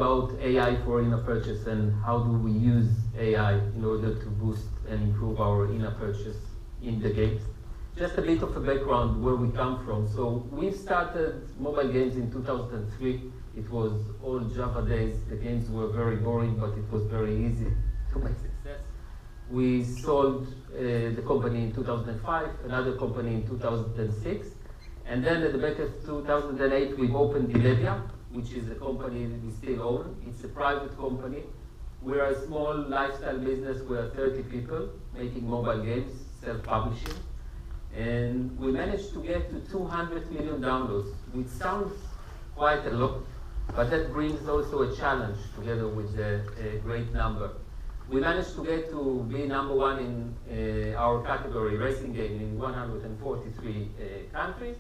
about AI for in-app purchase and how do we use AI in order to boost and improve our in-app purchase in the games. Just a bit of a background where we come from. So we started mobile games in 2003. It was all Java days. The games were very boring, but it was very easy to make success. We sold the company in 2005, another company in 2006. And then at the back of 2008, we opened Diledia, which is a company that we still own. It's a private company. We're a small lifestyle business. We're 30 people making mobile games, self-publishing. And we managed to get to 200 million downloads, which sounds quite a lot, but that brings also a challenge together with a great number. We managed to get to be number one in our category, racing game, in 143 countries.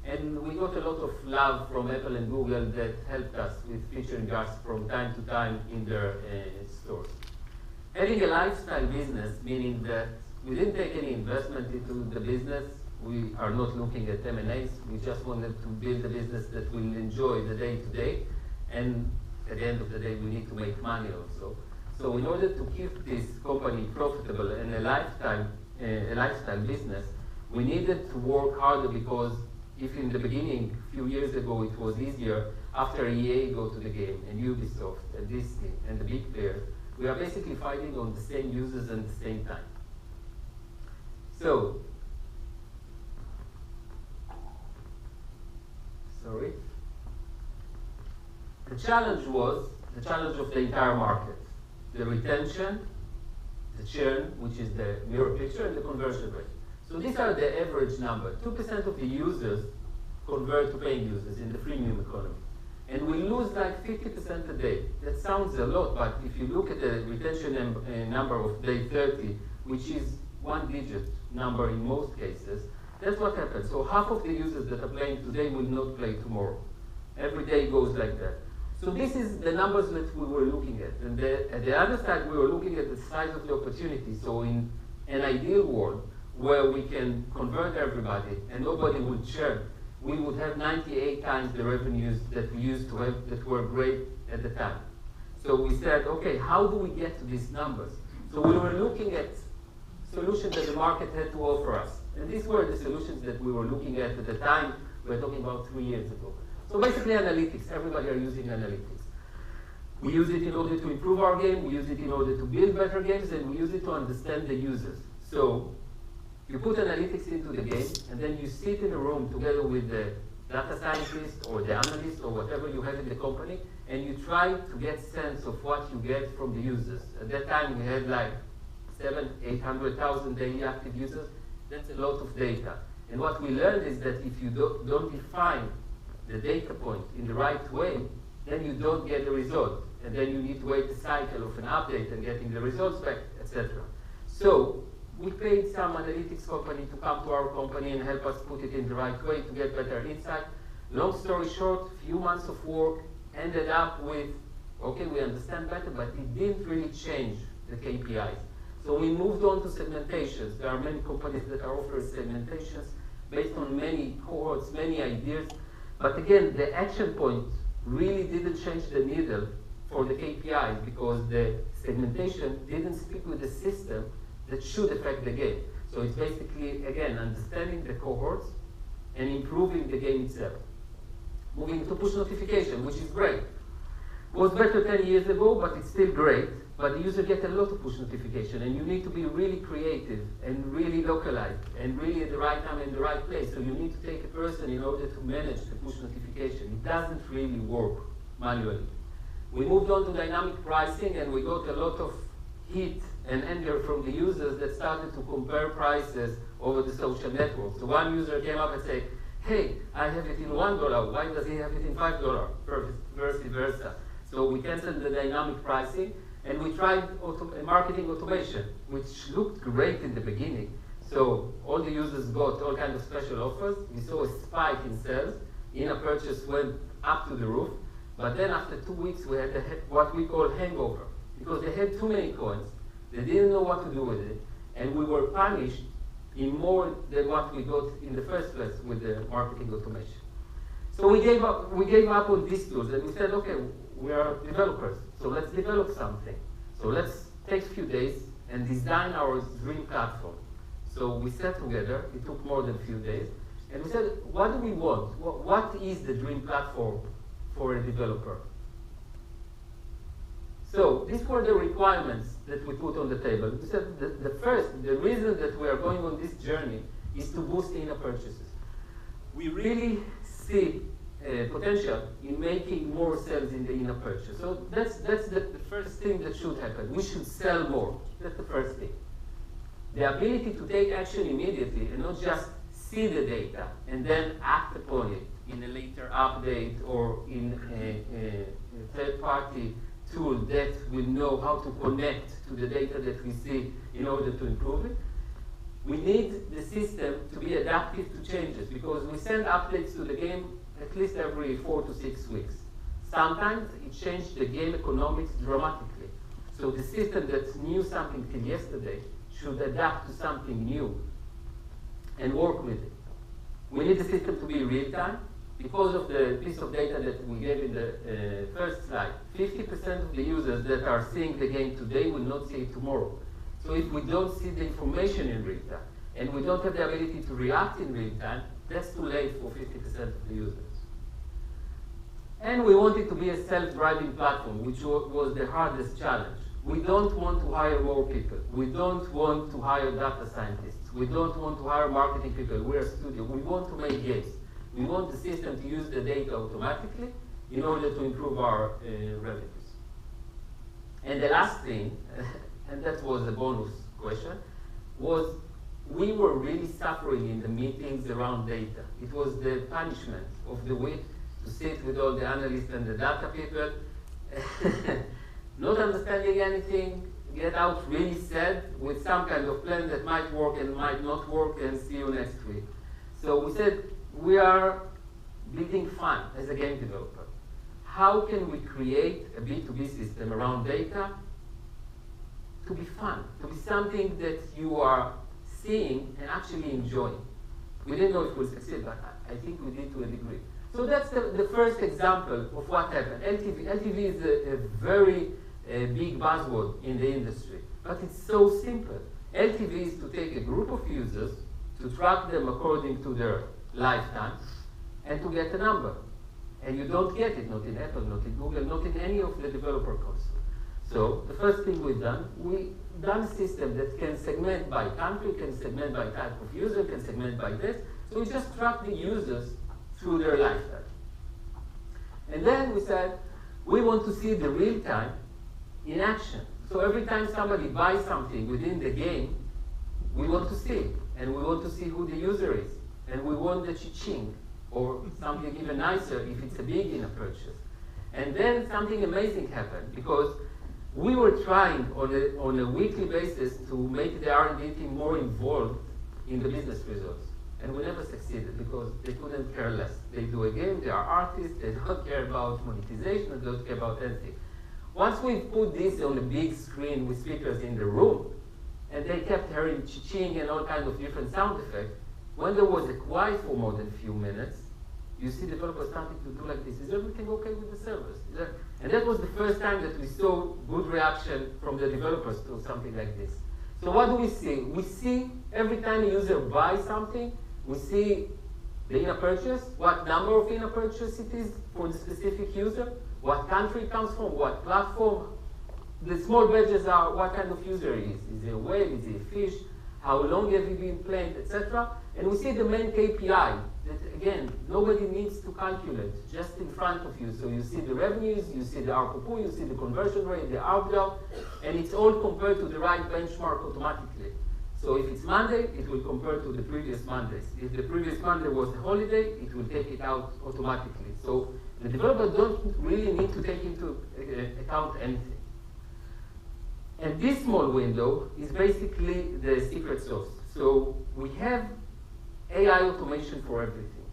And we got a lot of love from Apple and Google that helped us with featuring us from time to time in their stores. Having a lifestyle business, meaning that we didn't take any investment into the business. We are not looking at M&As. We just wanted to build a business that will enjoy the day-to-day. And at the end of the day, we need to make money also. So in order to keep this company profitable and a lifestyle business, we needed to work harder, because if in the beginning, a few years ago, it was easier, after EA go to the game, and Ubisoft, and Disney, and the big players, we are basically fighting on the same users at the same time. So, the challenge was the challenge of the entire market. The retention, the churn, which is the mirror picture, and the conversion rate. So these are the average number. 2% of the users convert to paying users in the freemium economy. And we lose like 50% a day. That sounds a lot, but if you look at the retention number of day 30, which is one-digit number in most cases, that's what happens. So half of the users that are playing today will not play tomorrow. Every day goes like that. So this is the numbers that we were looking at. And at the other side, we were looking at the size of the opportunity. So in an ideal world, where we can convert everybody and nobody would churn, we would have 98 times the revenues that we used to have that were great at the time. So we said, okay, how do we get to these numbers? So we were looking at solutions that the market had to offer us. And these were the solutions that we were looking at the time. We're talking about 3 years ago. So basically analytics, everybody are using analytics. We use it in order to improve our game, we use it in order to build better games, and we use it to understand the users. So you put analytics into the game, and then you sit in a room together with the data scientist or the analyst or whatever you have in the company, and you try to get sense of what you get from the users. At that time, we had like 800,000 daily active users. That's a lot of data. And what we learned is that if you don't define the data point in the right way, then you don't get the result. And then you need to wait a cycle of an update and getting the results back, etc. So we paid some analytics company to come to our company and help us put it in the right way to get better insight. Long story short, few months of work ended up with, okay, we understand better, but it didn't really change the KPIs. So we moved on to segmentations. There are many companies that are offering segmentations based on many cohorts, many ideas. But again, the action point really didn't change the needle for the KPIs, because the segmentation didn't speak with the system that should affect the game. So it's basically, again, understanding the cohorts and improving the game itself. Moving to push notification, which is great. Was better 10 years ago, but it's still great. But the user gets a lot of push notification, and you need to be really creative and really localized and really at the right time and the right place. So you need to take a person in order to manage the push notification. It doesn't really work manually. We moved on to dynamic pricing, and we got a lot of heat and anger from the users that started to compare prices over the social networks. So one user came up and said, hey, I have it in $1, why does he have it in $5? Vice versa. So we canceled the dynamic pricing, and we tried marketing automation, which looked great in the beginning. So all the users got all kinds of special offers. We saw a spike in sales. In-app purchase went up to the roof. But then after 2 weeks, we had what we call hangover, because they had too many coins. They didn't know what to do with it. And we were punished in more than what we got in the first place with the marketing automation. So we gave up on these tools, and we said, okay, we are developers, so let's develop something. So let's take a few days and design our dream platform. So we sat together, it took more than a few days, and we said, what do we want? What is the dream platform for a developer? So these were the requirements that we put on the table. We said the reason that we are going on this journey is to boost in-app purchases. We really see potential in making more sales in the in-app purchase. So that's the first thing that should happen. We should sell more. That's the first thing. The ability to take action immediately and not just see the data and then act upon it in a later update or in a third-party tool that will know how to connect to the data that we see in order to improve it. We need the system to be adaptive to changes because we send updates to the game at least every 4 to 6 weeks. Sometimes it changed the game economics dramatically. So the system that knew something till yesterday should adapt to something new and work with it. We need the system to be real-time. Because of the piece of data that we gave in the first slide, 50% of the users that are seeing the game today will not see it tomorrow. So if we don't see the information in real time, and we don't have the ability to react in real time, that's too late for 50% of the users. And we want it to be a self-driving platform, which was the hardest challenge. We don't want to hire more people. We don't want to hire data scientists. We don't want to hire marketing people. We're a studio. We want to make games. We want the system to use the data automatically in order to improve our revenues. And the last thing, and that was a bonus question, was we were really suffering in the meetings around data. It was the punishment of the week to sit with all the analysts and the data people, not understanding anything, get out really sad with some kind of plan that might work and might not work, and see you next week. So we said, we are building fun as a game developer. How can we create a B2B system around data to be fun, to be something that you are seeing and actually enjoying? We didn't know if we'll succeed, but I think we did to a degree. So that's the first example of what happened. LTV. LTV is a very big buzzword in the industry, but it's so simple. LTV is to take a group of users, to track them according to their lifetime, and to get a number. And you don't get it, not in Apple, not in Google, not in any of the developer console. So the first thing we've done a system that can segment by country, can segment by type of user, can segment by this. So we just track the users through their lifetime. And then we said, we want to see the real time in action. So every time somebody buys something within the game, we want to see it. And we want to see who the user is. And we want the cha-ching, or something even nicer if it's a big in-app purchase. And then something amazing happened, because we were trying on a weekly basis to make the R&D team more involved in the business results. And we never succeeded because they couldn't care less. They do a game, they are artists, they don't care about monetization, they don't care about anything. Once we put this on a big screen with speakers in the room, and they kept hearing cha-ching and all kinds of different sound effects, when there was a quiet for more than a few minutes, you see developers starting to do like this. Is everything okay with the servers? And that was the first time that we saw good reaction from the developers to something like this. So what do we see? We see every time a user buys something, we see the in-app purchase, what number of in-app purchase it is for the specific user, what country it comes from, what platform. The small badges are what kind of user he is. Is he a whale? Is he a fish? How long have you been playing, etc. And we see the main KPI that, again, nobody needs to calculate, just in front of you. So you see the revenues, you see the ARPU, you see the conversion rate, the ARPDAU, and it's all compared to the right benchmark automatically. So if it's Monday, it will compare to the previous Mondays. If the previous Monday was a holiday, it will take it out automatically. So the developer don't really need to take into account anything. And this small window is basically the secret sauce. So we have AI automation for everything.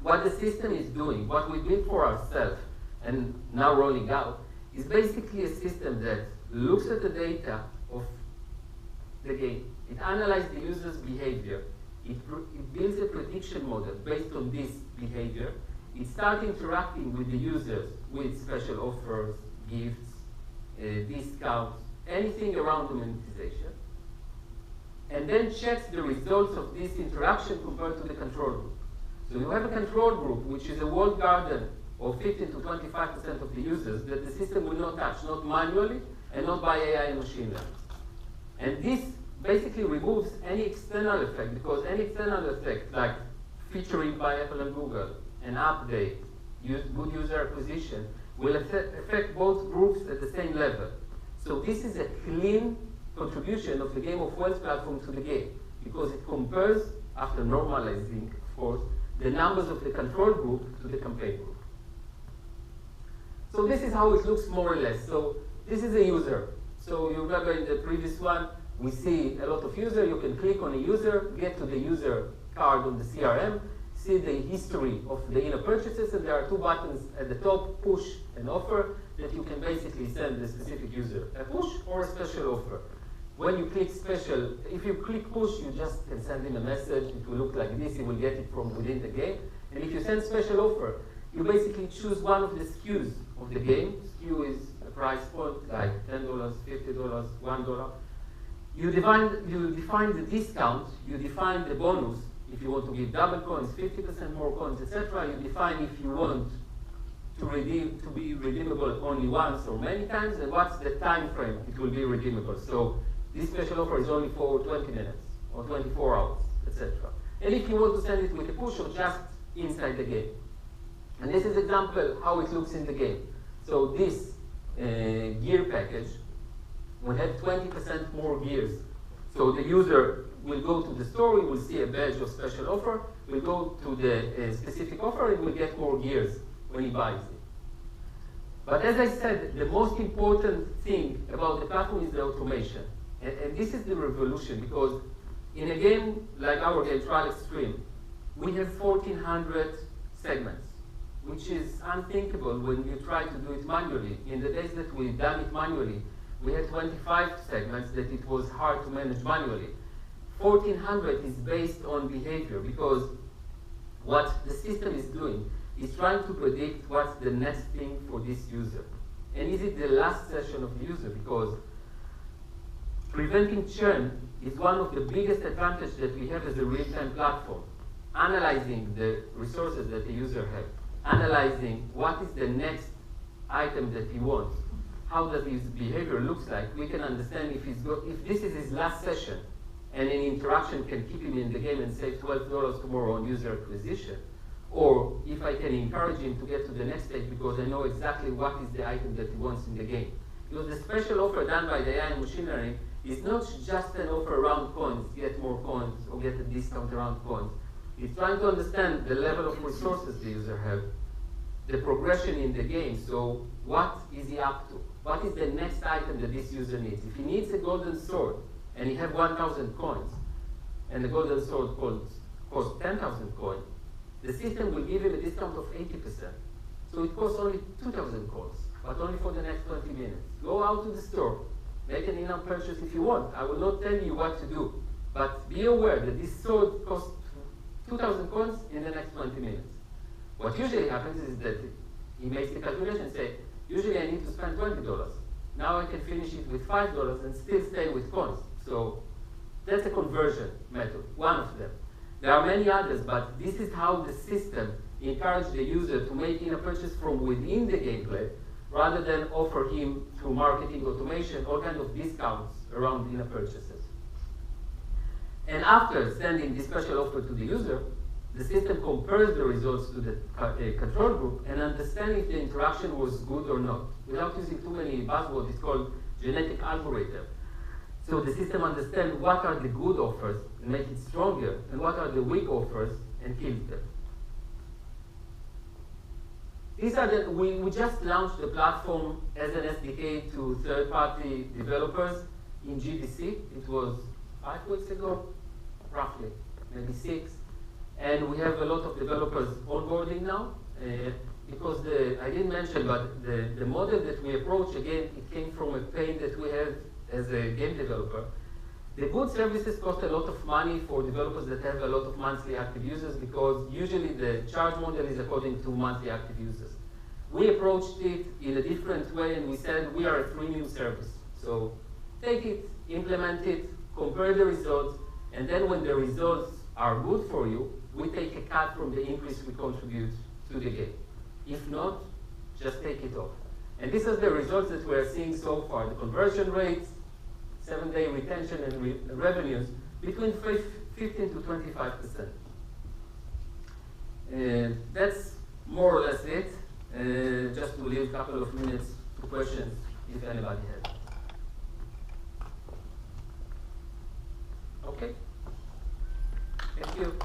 What the system is doing, what we built for ourselves, and now rolling out, is basically a system that looks at the data of the game. It analyzes the user's behavior. It builds a prediction model based on this behavior. it starts interacting with the users with special offers, gifts, discounts, anything around the monetization, and then checks the results of this interaction compared to the control group. So you have a control group, which is a walled garden of 15 to 25% of the users that the system will not touch, not manually and not by AI and machine learning. And this basically removes any external effect, because any external effect, like featuring by Apple and Google, an update, good user acquisition, will affect both groups at the same level. So this is a clean contribution of the Game of Wealth platform to the game, because it compares, after normalizing, of course, the numbers of the control group to the campaign group. So this is how it looks more or less. So this is a user. So you remember in the previous one, we see a lot of users. You can click on a user, get to the user card on the CRM, see the history of the inner purchases, and there are two buttons at the top, push and offer, that you can basically send the specific user a push or a special offer. When you click special, if you click push, you just can send him a message. It will look like this. He will get it from within the game. And if you send special offer, you basically choose one of the SKUs of the game. SKU is a price point, like $10, $50, $1. You define the discount, you define the bonus, if you want to give double coins, 50% more coins, etc. You define if you want to be redeemable only once or many times, and what's the time frame it will be redeemable. So this special offer is only for 20 minutes or 24 hours, etc. And if you want to send it with a push or just inside the game. And this is example how it looks in the game. So this gear package will have 20% more gears. So the user will go to the store, he will see a badge of special offer, will go to the specific offer, and will get more gears when he buys it. But as I said, the most important thing about the platform is the automation. And this is the revolution, because in a game like our game, Trial Extreme, we have 1,400 segments, which is unthinkable when you try to do it manually. In the days that we've done it manually, we had 25 segments that it was hard to manage manually. 1,400 is based on behavior, because what the system is doing is trying to predict what's the next thing for this user. And is it the last session of the user? Because preventing churn is one of the biggest advantages that we have as a real-time platform. Analyzing the resources that the user has, analyzing what is the next item that he wants, how does his behavior looks like, we can understand if this is his last session and an interaction can keep him in the game and save $12 tomorrow on user acquisition, or if I can encourage him to get to the next stage because I know exactly what is the item that he wants in the game. Because the special offer done by the AI and machine learning is not just an offer around coins, get more coins or get a discount around coins. It's trying to understand the level of resources the user has, the progression in the game. So what is he up to? What is the next item that this user needs? If he needs a golden sword and he has 1,000 coins, and the golden sword costs 10,000 coins, the system will give him a discount of 80%. So it costs only 2,000 coins, but only for the next 20 minutes. Go out to the store, make an in-app purchase if you want. I will not tell you what to do, but be aware that this sword costs 2,000 coins in the next 20 minutes. What usually happens is that he makes the calculation and say, usually I need to spend $20. Now I can finish it with $5 and still stay with coins. So that's a conversion method, one of them. There are many others, but this is how the system encourages the user to make in a purchase from within the gameplay, rather than offer him through marketing automation all kinds of discounts around in-app purchases. And after sending this special offer to the user, the system compares the results to the control group and understands if the interaction was good or not. Without using too many buzzwords, it's called genetic algorithm. So the system understands what are the good offers and make it stronger, and what are the weak offers and kills them. These are we just launched the platform as an SDK to third-party developers in GDC. It was 5 weeks ago, roughly, maybe 6. And we have a lot of developers onboarding now, because I didn't mention, but the model that we approach, again, it came from a pain that we have as a game developer. The good services cost a lot of money for developers that have a lot of monthly active users because usually the charge model is according to monthly active users. We approached it in a different way and we said we are a freemium service. So take it, implement it, compare the results, and then when the results are good for you, we take a cut from the increase we contribute to the game. If not, just take it off. And this is the results that we're seeing so far. The conversion rates, 7-day retention and revenues between 15 to 25%. And that's more or less it. Just to leave a couple of minutes for questions if anybody has. Okay. Thank you.